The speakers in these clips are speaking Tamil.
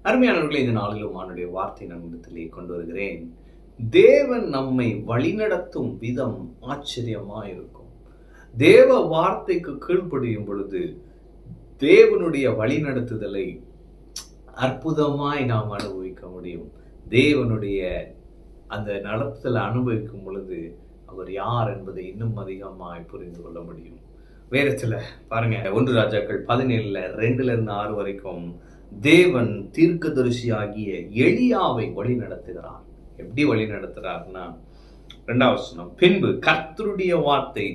அருமையானவர்களே, இந்த நாளிலும் அவனுடைய வார்த்தை நம்மிடத்திலே கொண்டு வருகிறேன். தேவன் நம்மை வழிநடத்தும் விதம் ஆச்சரியமாயிருக்கும். தேவ வார்த்தைக்கு கீழ்ப்படியும் பொழுது தேவனுடைய வழிநடத்துதலை அற்புதமாய் நாம் அனுபவிக்க முடியும். தேவனுடைய அந்த நடத்துதலை அனுபவிக்கும் பொழுது அவர் யார் என்பதை இன்னும் அதிகமாய் புரிந்து கொள்ள முடியும். வேற சில பாருங்க, 1 ராஜாக்கள் 17:2-6 வரைக்கும் தேவன் தீர்க்கதரிசியாகிய எலியாவை வழி நடத்துகிறார். எப்படி வழி நடத்துறார்னா, 2ஆம் வசனம், பின்பு கர்த்தருடைய வார்த்தை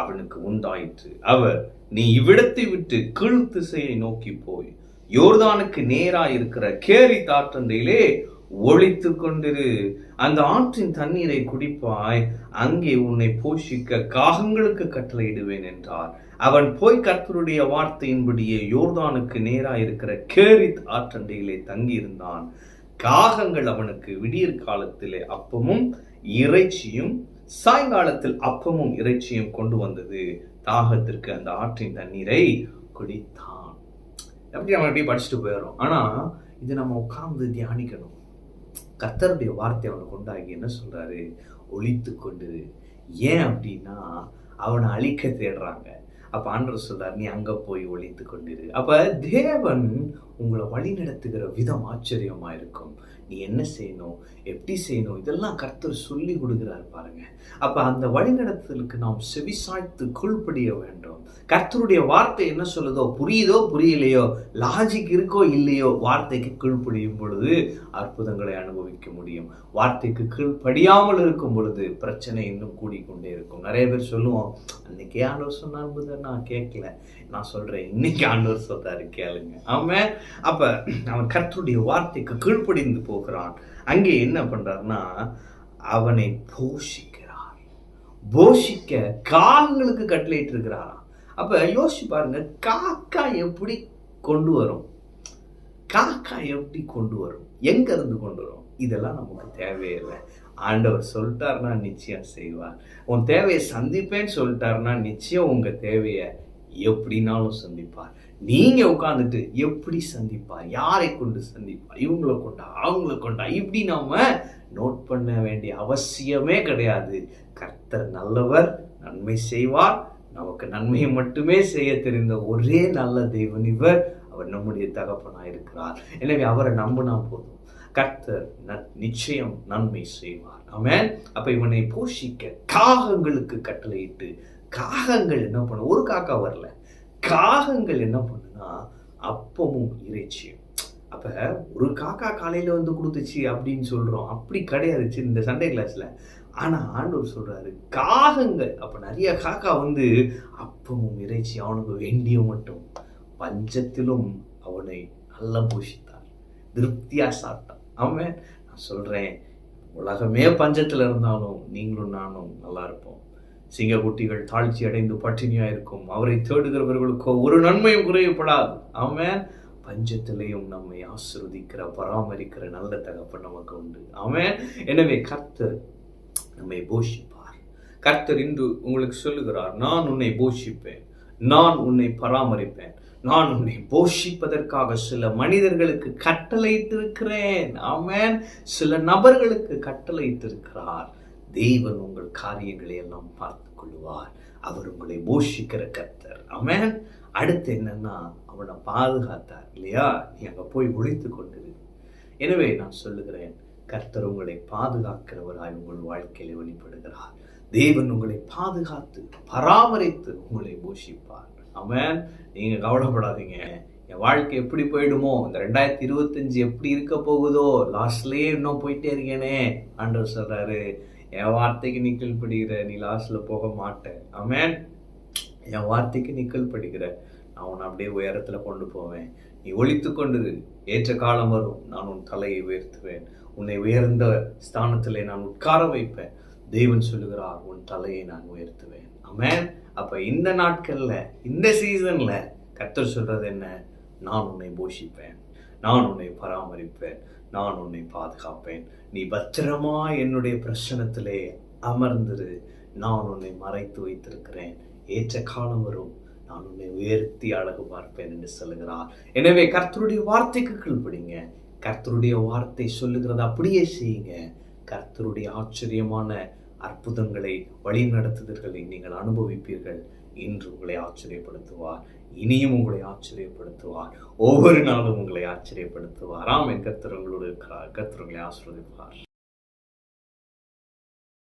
அவனுக்கு உண்டாயிற்று. அவர், நீ இவ்விடத்தை விட்டு கீழ் திசையை நோக்கி போய் யோர்தானுக்கு நேராய் இருக்கிற கேரித் ஆற்றண்டையிலே ஒளித்து கொண்டிரு. அந்த ஆற்றின் தண்ணீரை குடிப்பாய். அங்கே உன்னை போஷிக்க காகங்களுக்கு கட்டளையிடுவேன் என்றார். அவன் போய் கர்த்தருடைய வார்த்தையின்படியே யோர்தானுக்கு நேராய் இருக்கிற கேரித் ஆற்றண்டையிலே தங்கியிருந்தான். காகங்கள் அவனுக்கு விடியற் காலத்திலே அப்பமும் இறைச்சியும் சாயங்காலத்தில் அப்பமும் இறைச்சியும் கொண்டு வந்தது. தாகத்திற்கு அந்த ஆற்றின் தண்ணீரை குடித்தான். எப்படி நம்ம எப்படி படிச்சுட்டு போயிடும். ஆனா இது நம்ம உட்கார்ந்து தியானிக்கணும். கர்த்தருடைய வார்த்தை அவனுக்கு உண்டாகி என்ன சொல்றாரு? ஒளித்து கொண்டு. ஏன் அப்படின்னா அவனை அழிக்க தேடுறாங்க. அப்ப ஆண்டவர் சொல்றாரு, நீ அங்க போய் ஒளித்து கொண்டிரு. அப்ப தேவன் உங்களை வழி நடத்துகிற விதம் ஆச்சரியமா இருக்கும். நீ என்ன செய்யணும், எப்படி செய்யணும், இதெல்லாம் கர்த்தர் சொல்லி கொடுக்கிறார் பாருங்க. அப்ப அந்த வழி நடத்துதலுக்கு நாம் செவிசாய்த்து கீழ்ப்படிய வேண்டும். கர்த்தருடைய வார்த்தை என்ன சொல்லுதோ, புரியுதோ புரியலையோ, லாஜிக் இருக்கோ இல்லையோ, வார்த்தைக்கு கீழ்ப்படியும் பொழுது அற்புதங்களை அனுபவிக்க முடியும். வார்த்தைக்கு கீழ்ப்படியாமல் இருக்கும் பொழுது பிரச்சனை இன்னும் கூடிக்கொண்டே இருக்கும். நிறைய பேர் சொல்லுவோம், அன்னைக்கே ஆண்டவர் சொன்னார், நான் கேட்கல. நான் சொல்றேன், இன்னைக்கு ஆண்டவர் சொல்றாரு, கேளுங்க. ஆமாம். அப்ப அவன் கர்த்தருடைய வார்த்தைக்கு கீழ்ப்படிந்து போகிறான். அங்கே என்ன பண்றாருன்னா, அவனை போஷிக்கிறார். போஷிக்க காகங்களுக்கு கட்டளையிட்டு இருக்கிறாராம். அப்ப யோசிச்சு பாருங்க, காக்கா எப்படி கொண்டு வரும்? காக்கா எப்படி கொண்டு வரும்? எங்க இருந்து கொண்டு வரும்? இதெல்லாம் நமக்கு தேவையில்லை. ஆண்டவர் சொல்லிட்டாருன்னா நிச்சயம் செய்வார். உன் தேவையை சந்திப்பேன்னு சொல்லிட்டாருன்னா நிச்சயம் உங்க தேவையை எப்படினாலும் சந்திப்பார். நீங்க உட்கார்ந்துட்டு எப்படி சந்திப்பார், யாரை கொண்டு சந்திப்பார், இவங்களை கொண்டா அவங்களை கொண்டா இப்படி நாம நோட் பண்ண வேண்டிய அவசியமே கிடையாது. கர்த்தர் நல்லவர், நன்மை செய்வார். நமக்கு நன்மையை மட்டுமே செய்ய தெரிந்த ஒரே நல்ல தேவன் இவர். அவர் நம்முடைய தகப்பனாய் இருக்கிறார். எனவே அவரை நம்பினா போதும், கர்த்தர் நிச்சயம் நன்மை செய்வார். ஆமென். அப்ப இவனை போஷிக்க காகங்களுக்கு கட்டளையிட்டு, காகங்கள் என்ன பண்ண, ஒரு காக்கா வரல, காகங்கள் என்ன பண்ணுனா அப்பமும் இறைச்சியும். அப்ப ஒரு காக்கா காலையில வந்து கொடுத்துச்சு அப்படின்னு சொல்றோம், அப்படி கிடையாது இந்த சண்டே கிளாஸ்ல. ஆனா ஆண்டவர் சொல்றாரு, காகங்கள். அப்ப நிறைய காக்கா வந்து அப்பமும் இறைச்சி அவனுக்கு வேண்டிய மட்டும், பஞ்சத்திலும் அவனை நல்லா போஷித்தார், திருப்தியா சாப்பிட்டான். ஆமென். நான் சொல்றேன், உலகமே பஞ்சத்துல இருந்தாலும் நீங்களும் நானும் நல்லா இருப்போம். சிங்கக்குட்டிகள் தாழ்ச்சி அடைந்து பட்டினியா இருக்கும், அவரை தேடுகிறவர்களுக்கோ ஒரு நன்மையும் குறையப்படாது. ஆமென். பஞ்சத்திலையும் நம்மை ஆசீர்வதிக்கிற பராமரிக்கிற நல்ல தகப்பன் நமக்கு உண்டு. ஆமென். எனவே கர்த்தர் நம்மை போஷிப்பார். கர்த்தர் இன்று உங்களுக்கு சொல்லுகிறார், நான் உன்னை போஷிப்பேன், நான் உன்னை பராமரிப்பேன், நான் உன்னை போஷிப்பதற்காக சில மனிதர்களுக்கு கட்டளையிட்டிருக்கிறேன். ஆமென். சில நபர்களுக்கு கட்டளையிட்டிருக்கிறார். தேவன் உங்கள் காரியங்களை எல்லாம் பார்த்து கொள்வார். அவர் உங்களை போஷிக்கிற கர்த்தர். ஆமென். அடுத்து என்னன்னா, அவனை பாதுகாத்தார் இல்லையா? நீ அங்க போய் ஒளித்து கொண்டிரு. எனவே நான் சொல்லுகிறேன், கர்த்தர் உங்களை பாதுகாக்கிறவராய் உங்கள் வாழ்க்கையில வெளிப்படுகிறார். தேவன் உங்களை பாதுகாத்து பராமரித்து உங்களை போஷிப்பார். ஆமென். நீங்க கவலைப்படாதீங்க, என் வாழ்க்கை எப்படி போயிடுமோ, இந்த 2025 எப்படி இருக்க போகுதோ, லாஸ்ட்லயே இன்னும் போயிட்டே இருக்கேனே. ஆண்டவர் சொல்றாரு, என் வார்த்தைக்கு நீ கீழ்ப்படுகிற, நீ லாஸ்ட்ல போக மாட்டேன். ஆமென். என் வார்த்தைக்கு நீ கீழ்ப்படுகிற, நான் உன்னை அப்படியே உயரத்துல கொண்டு போவேன். நீ ஒளித்து கொண்டிரு, ஏற்ற காலம் வரும், நான் உன் தலையை உயர்த்துவேன், உன்னை உயர்ந்த ஸ்தானத்திலே நான் உட்கார வைப்பேன். தேவன் சொல்லுகிறார், உன் தலையை நான் உயர்த்துவேன். ஆமென். அப்ப இந்த நாட்கள்ல, இந்த சீசன்ல கர்த்தர் சொல்றது என்ன? நான் உன்னை போஷிப்பேன், நான் உன்னை பராமரிப்பேன், நான் உன்னை பாதுகாப்பேன். நீ பத்திரமா என்னுடைய பிரசனத்திலே அமர்ந்திரு, நான் உன்னை மறைத்து வைத்திருக்கிறேன். ஏற்ற காலம் வரும், நான் உன்னை உயர்த்தி அழகு பார்ப்பேன் என்று சொல்லுகிறார். எனவே கர்த்தருடைய வார்த்தைக்கு கீழ்ப்படிங்க. கர்த்தருடைய வார்த்தை சொல்லுகிறது அப்படியே செய்யுங்க. கர்த்தருடைய ஆச்சரியமான அற்புதங்களை, வழி நடத்துதல்களை நீங்கள் அனுபவிப்பீர்கள். இன்று உங்களை ஆச்சரியப்படுத்துவார், இனியும் உங்களை ஆச்சரியப்படுத்துவார், ஒவ்வொரு நாளும் உங்களை ஆச்சரியப்படுத்துவார். ஆமென். கர்த்தர் உங்களோடு இருக்கிறார். கர்த்தர் உங்களை ஆசீர்வதிப்பார்.